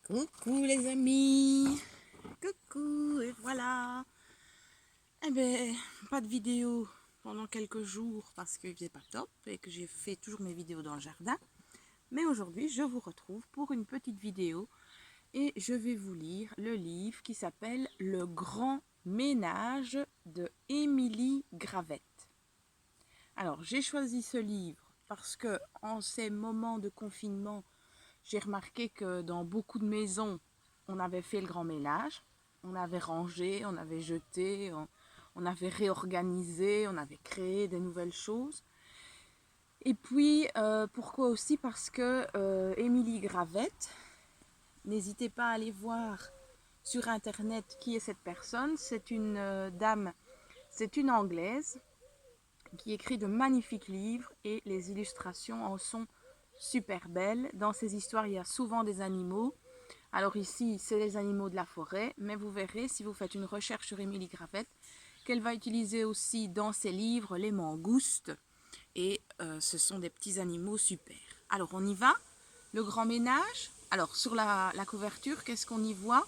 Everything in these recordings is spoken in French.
Coucou les amis, coucou et voilà. Eh ben, pas de vidéo pendant quelques jours parce qu'il faisait pas top et que j'ai fait toujours mes vidéos dans le jardin. Mais aujourd'hui, je vous retrouve pour une petite vidéo et je vais vous lire le livre qui s'appelle Le Grand Ménage de Émilie Gravette. Alors, j'ai choisi ce livre parce que en ces moments de confinement, j'ai remarqué que dans beaucoup de maisons, on avait fait le grand ménage, on avait rangé, on avait jeté, on avait réorganisé, on avait créé des nouvelles choses. Et puis, pourquoi aussi? Parce que Émilie Gravette, n'hésitez pas à aller voir sur internet qui est cette personne. C'est une dame, c'est une Anglaise qui écrit de magnifiques livres et les illustrations en sont super belles. Dans ces histoires, il y a souvent des animaux. Alors ici, c'est les animaux de la forêt, mais vous verrez si vous faites une recherche sur Émilie Gravette qu'elle va utiliser aussi dans ses livres les mangoustes. Et ce sont des petits animaux super. Alors on y va. Le grand ménage. Alors sur la couverture, qu'est-ce qu'on y voit?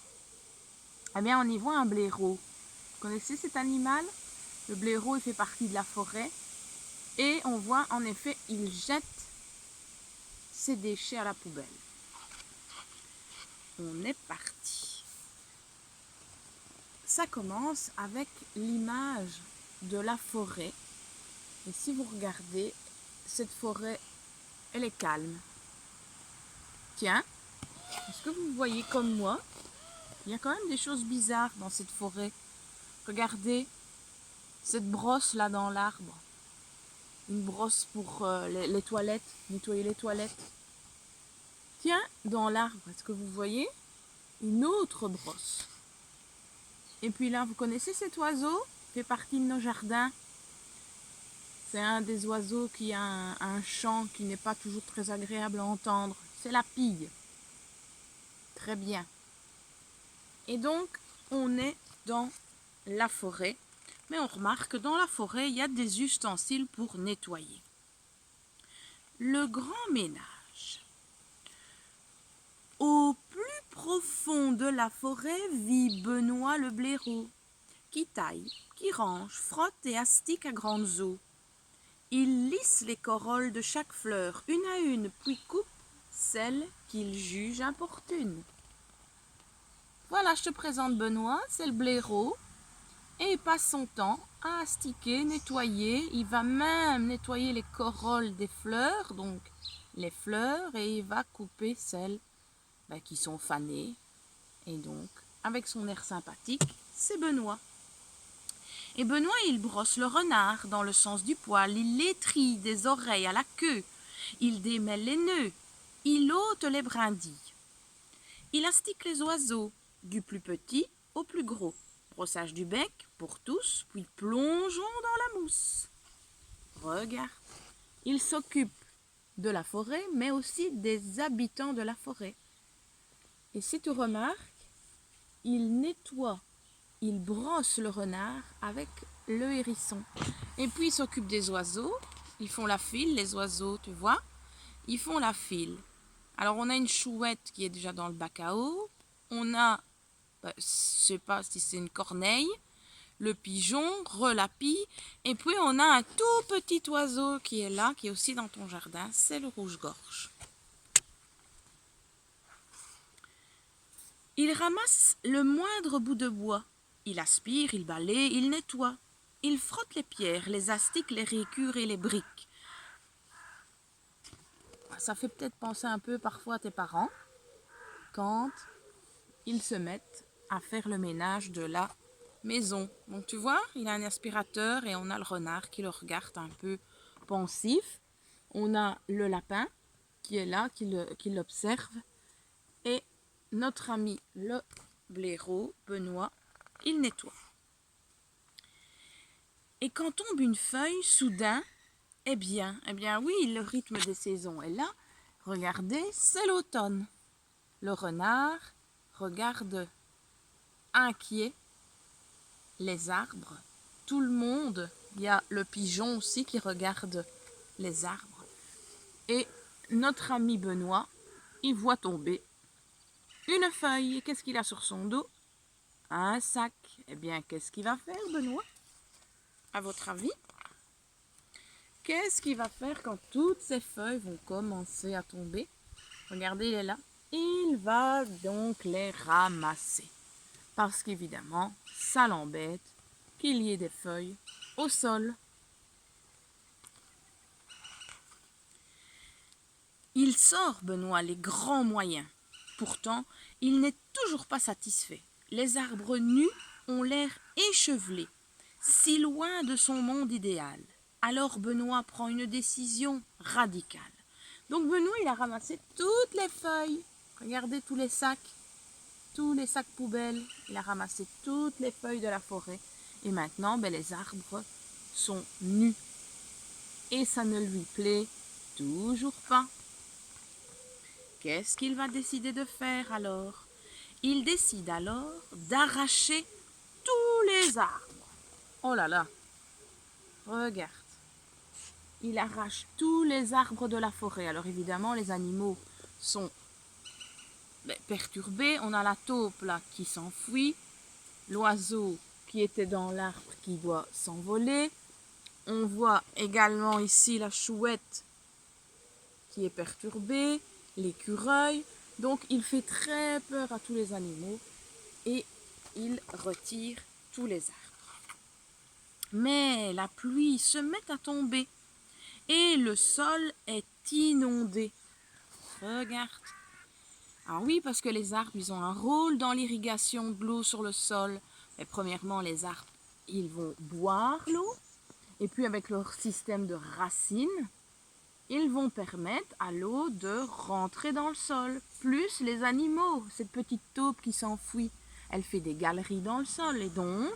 Eh bien on y voit un blaireau. Vous connaissez cet animal? Le blaireau, il fait partie de la forêt. Et on voit en effet, il jette ses déchets à la poubelle. On est parti. Ça commence avec l'image de la forêt. Et si vous regardez, cette forêt, elle est calme. Tiens, est-ce que vous voyez comme moi? Il y a quand même des choses bizarres dans cette forêt. Regardez cette brosse là dans l'arbre. Une brosse pour les toilettes, nettoyer les toilettes. Tiens, dans l'arbre, est-ce que vous voyez? Une autre brosse. Et puis là, vous connaissez cet oiseau? Il fait partie de nos jardins. C'est un des oiseaux qui a un chant qui n'est pas toujours très agréable à entendre. C'est la pie. Très bien. Et donc, on est dans la forêt. Mais on remarque que dans la forêt, il y a des ustensiles pour nettoyer. Le grand ménage. Au plus profond de la forêt vit Benoît le blaireau, qui taille, qui range, frotte et astique à grandes eaux. Il lisse les corolles de chaque fleur, une à une, puis coupe celles qu'il juge importunes. Voilà, je te présente Benoît, c'est le blaireau, et il passe son temps à astiquer, nettoyer. Il va même nettoyer les corolles des fleurs, donc les fleurs, et il va couper celles qui sont fanées. Et donc, avec son air sympathique, c'est Benoît. Et Benoît, il brosse le renard dans le sens du poil, il l'étrille des oreilles à la queue, il démêle les nœuds, il ôte les brindilles. Il astique les oiseaux, du plus petit au plus gros. Brossage du bec pour tous, puis plongeons dans la mousse. Regarde, il s'occupe de la forêt, mais aussi des habitants de la forêt. Et si tu remarques, il nettoie, il brosse le renard avec le hérisson. Et puis il s'occupe des oiseaux. Ils font la file, les oiseaux, tu vois. Ils font la file. Alors on a une chouette qui est déjà dans le bac à eau. On a, je ne sais pas si c'est une corneille, le pigeon, relapi. Et puis on a un tout petit oiseau qui est là, qui est aussi dans ton jardin. C'est le rouge-gorge. Il ramasse le moindre bout de bois. Il aspire, il balaye, il nettoie. Il frotte les pierres, les astiques, les récures et les briques. Ça fait peut-être penser un peu parfois à tes parents quand ils se mettent à faire le ménage de la maison. Donc tu vois, il a un aspirateur et on a le renard qui le regarde un peu pensif. On a le lapin qui est là, qui l'observe. Et notre ami le blaireau, Benoît, il nettoie. Et quand tombe une feuille, soudain, eh bien oui, le rythme des saisons est là. Regardez, c'est l'automne. Le renard regarde inquiet les arbres. Tout le monde, il y a le pigeon aussi qui regarde les arbres. Et notre ami Benoît, il voit tomber une feuille. Et qu'est-ce qu'il a sur son dos? Un sac. Eh bien, qu'est-ce qu'il va faire, Benoît? À votre avis? Qu'est-ce qu'il va faire quand toutes ces feuilles vont commencer à tomber? Regardez, il est là. Il va donc les ramasser. Parce qu'évidemment, ça l'embête qu'il y ait des feuilles au sol. Il sort, Benoît, les grands moyens. Pourtant, il n'est toujours pas satisfait. Les arbres nus ont l'air échevelés, si loin de son monde idéal. Alors Benoît prend une décision radicale. Donc Benoît, il a ramassé toutes les feuilles. Regardez tous les sacs poubelles. Il a ramassé toutes les feuilles de la forêt. Et maintenant, les arbres sont nus. Et ça ne lui plaît toujours pas. Qu'est-ce qu'il va décider de faire alors? Il décide alors d'arracher tous les arbres. Oh là là, regarde. Il arrache tous les arbres de la forêt. Alors évidemment, les animaux sont perturbés. On a la taupe là qui s'enfuit. L'oiseau qui était dans l'arbre qui doit s'envoler. On voit également ici la chouette qui est perturbée, l'écureuil. Donc il fait très peur à tous les animaux et il retire tous les arbres. Mais la pluie se met à tomber et le sol est inondé. Regarde. Ah oui, parce que les arbres, ils ont un rôle dans l'irrigation de l'eau sur le sol. Mais premièrement, les arbres, ils vont boire l'eau. Et puis avec leur système de racines, ils vont permettre à l'eau de rentrer dans le sol. Plus les animaux, cette petite taupe qui s'enfuit, elle fait des galeries dans le sol. Et donc,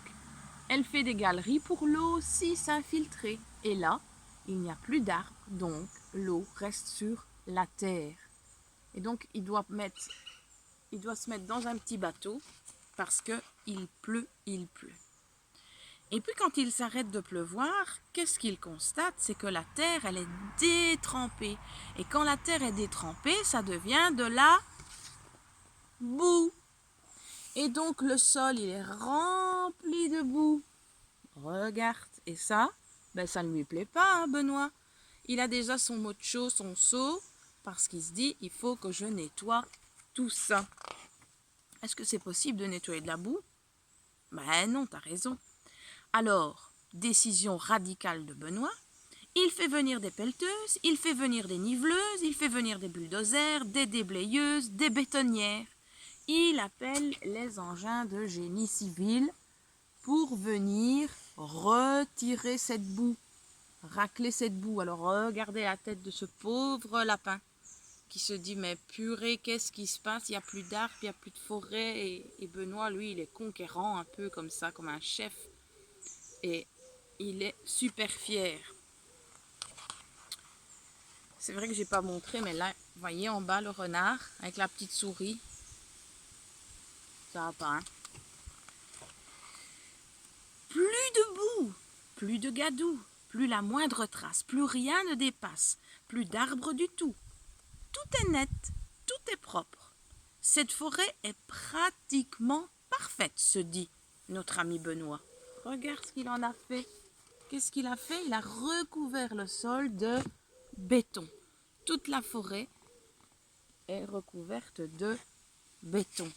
elle fait des galeries pour l'eau aussi s'infiltrer. Et là, il n'y a plus d'arbres, donc l'eau reste sur la terre. Et donc, il doit se mettre dans un petit bateau parce qu'il pleut, il pleut. Et puis quand il s'arrête de pleuvoir, qu'est-ce qu'il constate? C'est que la terre, elle est détrempée. Et quand la terre est détrempée, ça devient de la boue. Et donc le sol, il est rempli de boue. Regarde. Et ça, ça ne lui plaît pas, hein, Benoît. Il a déjà son mocho, son seau, parce qu'il se dit, il faut que je nettoie tout ça. Est-ce que c'est possible de nettoyer de la boue? Ben non, t'as raison. Alors, décision radicale de Benoît, il fait venir des pelleteuses, il fait venir des niveleuses, il fait venir des bulldozers, des déblayeuses, des bétonnières. Il appelle les engins de génie civil pour venir retirer cette boue, racler cette boue. Alors regardez la tête de ce pauvre lapin qui se dit mais purée, qu'est-ce qui se passe? Il n'y a plus d'arbres, il n'y a plus de forêt. Et Benoît, lui, il est conquérant un peu comme ça, comme un chef. Et il est super fier. C'est vrai que j'ai pas montré, mais là, vous voyez en bas le renard avec la petite souris. Ça va pas, hein? Plus de boue, plus de gadou, plus la moindre trace, plus rien ne dépasse, plus d'arbres du tout. Tout est net, tout est propre. Cette forêt est pratiquement parfaite, se dit notre ami Benoît. Regarde ce qu'il en a fait. Qu'est-ce qu'il a fait? Il a recouvert le sol de béton. Toute la forêt est recouverte de béton.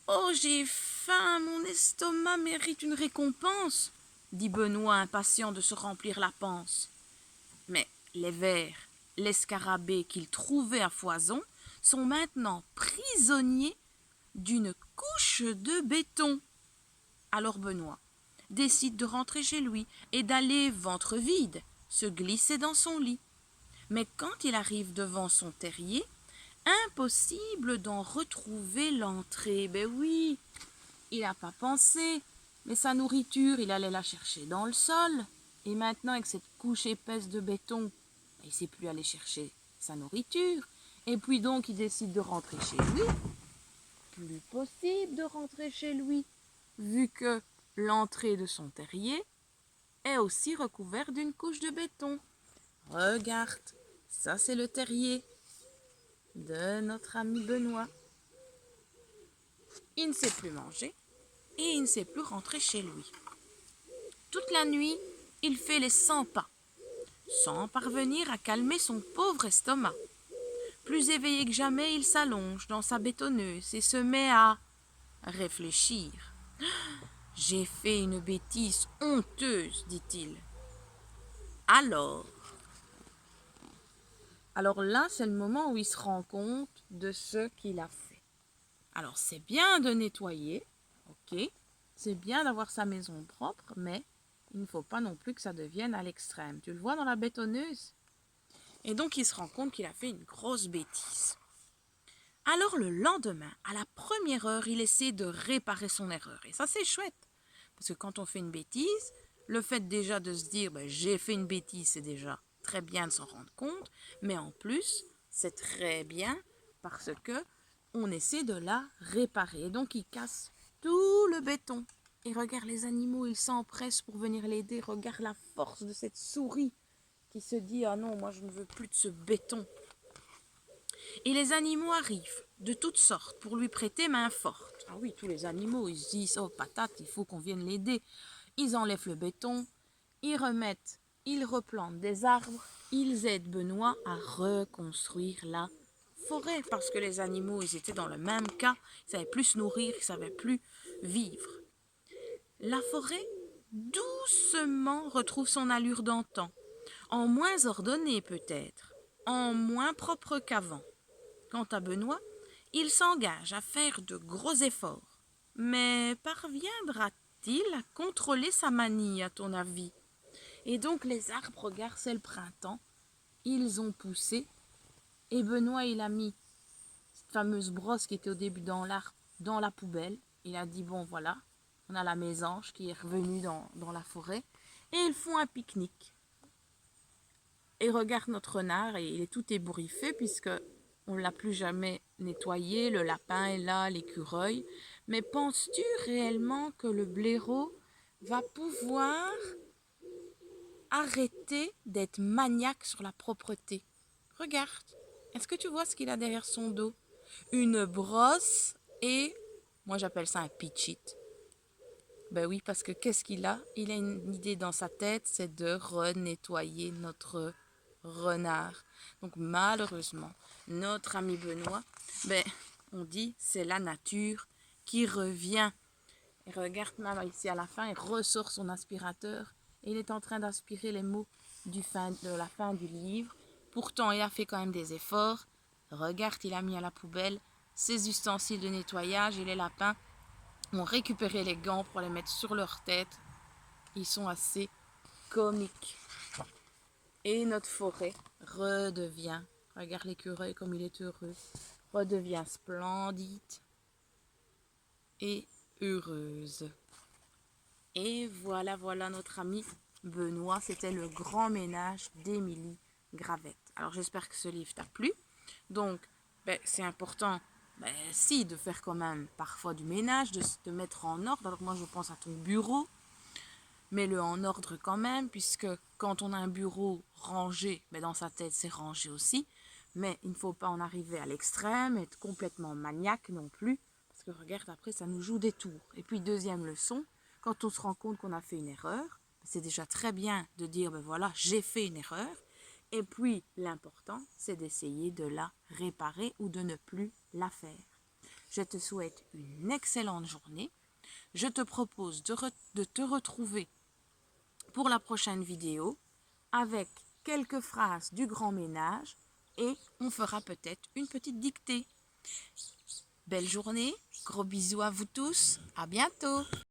Oh, j'ai faim, mon estomac mérite une récompense, dit Benoît, impatient de se remplir la panse. Mais les vers, les scarabées qu'il trouvait à foison sont maintenant prisonniers d'une couche de béton. Alors Benoît décide de rentrer chez lui et d'aller ventre vide, se glisser dans son lit. Mais quand il arrive devant son terrier, impossible d'en retrouver l'entrée. Ben oui, il n'a pas pensé, mais sa nourriture, il allait la chercher dans le sol. Et maintenant, avec cette couche épaisse de béton, il ne sait plus aller chercher sa nourriture. Et puis donc, il décide de rentrer chez lui. Plus possible de rentrer chez lui, vu que l'entrée de son terrier est aussi recouverte d'une couche de béton. Regarde, ça c'est le terrier. de notre ami Benoît. Il ne sait plus manger et il ne sait plus rentrer chez lui. Toute la nuit, il fait les 100 pas, sans parvenir à calmer son pauvre estomac. Plus éveillé que jamais, il s'allonge dans sa bétonneuse et se met à réfléchir. « J'ai fait une bêtise honteuse, dit-il. Alors là, c'est le moment où il se rend compte de ce qu'il a fait. Alors, c'est bien de nettoyer, ok, c'est bien d'avoir sa maison propre, mais il ne faut pas non plus que ça devienne à l'extrême. Tu le vois dans la bétonneuse? Et donc, il se rend compte qu'il a fait une grosse bêtise. Alors, le lendemain, à la première heure, il essaie de réparer son erreur. Et ça, c'est chouette. Parce que quand on fait une bêtise, le fait déjà de se dire j'ai fait une bêtise, c'est déjà très bien de s'en rendre compte. Mais en plus, c'est très bien parce que on essaie de la réparer. Et donc, il casse tout le béton. Et regarde les animaux, ils s'empressent pour venir l'aider. Regarde la force de cette souris qui se dit « Ah non, moi je ne veux plus de ce béton ». Et les animaux arrivent de toutes sortes pour lui prêter main forte. Ah oui, tous les animaux, ils se disent « Oh patate, il faut qu'on vienne l'aider ». Ils enlèvent le béton, ils remettent, ils replantent des arbres, ils aident Benoît à reconstruire la forêt. Parce que les animaux, ils étaient dans le même cas, ils ne savaient plus se nourrir, ils ne savaient plus vivre. La forêt, doucement, retrouve son allure d'antan, en moins ordonnée peut-être, en moins propre qu'avant. Quant à Benoît, il s'engage à faire de gros efforts. Mais parviendra-t-il à contrôler sa manie, à ton avis? Et donc les arbres, regarde, c'est le printemps, ils ont poussé, et Benoît, il a mis cette fameuse brosse qui était au début dans l'arbre, dans la poubelle. Il a dit, bon voilà, on a la mésange qui est revenue dans la forêt, et ils font un pique-nique. Et regarde notre renard, et il est tout ébouriffé puisque on ne l'a plus jamais nettoyé, le lapin est là, l'écureuil. Mais penses-tu réellement que le blaireau va pouvoir arrêter d'être maniaque sur la propreté? Regarde, est-ce que tu vois ce qu'il a derrière son dos? Une brosse et, moi j'appelle ça un pitchit. Ben oui, parce que qu'est-ce qu'il a? Il a une idée dans sa tête, c'est de renettoyer notre renard. Donc malheureusement, notre ami Benoît, on dit c'est la nature qui revient. Et regarde même ici à la fin, il ressort son aspirateur et il est en train d'aspirer les mots de la fin du livre. Pourtant, il a fait quand même des efforts. Regarde, il a mis à la poubelle ses ustensiles de nettoyage et les lapins ont récupéré les gants pour les mettre sur leur tête. Ils sont assez comiques. Et notre forêt redevient, regarde l'écureuil comme il est heureux, redevient splendide et heureuse. Et voilà notre ami Benoît. C'était le grand ménage d'Émilie Gravette. Alors j'espère que ce livre t'a plu. Donc c'est important si de faire quand même parfois du ménage, de se mettre en ordre. Alors moi je pense à ton bureau. Mets-le en ordre quand même, puisque quand on a un bureau rangé, dans sa tête c'est rangé aussi. Mais il ne faut pas en arriver à l'extrême, être complètement maniaque non plus. Parce que regarde, après ça nous joue des tours. Et puis deuxième leçon, quand on se rend compte qu'on a fait une erreur, c'est déjà très bien de dire voilà, j'ai fait une erreur. Et puis l'important, c'est d'essayer de la réparer ou de ne plus la faire. Je te souhaite une excellente journée. Je te propose de te retrouver pour la prochaine vidéo avec quelques phrases du grand ménage et on fera peut-être une petite dictée. Belle journée, gros bisous à vous tous, à bientôt!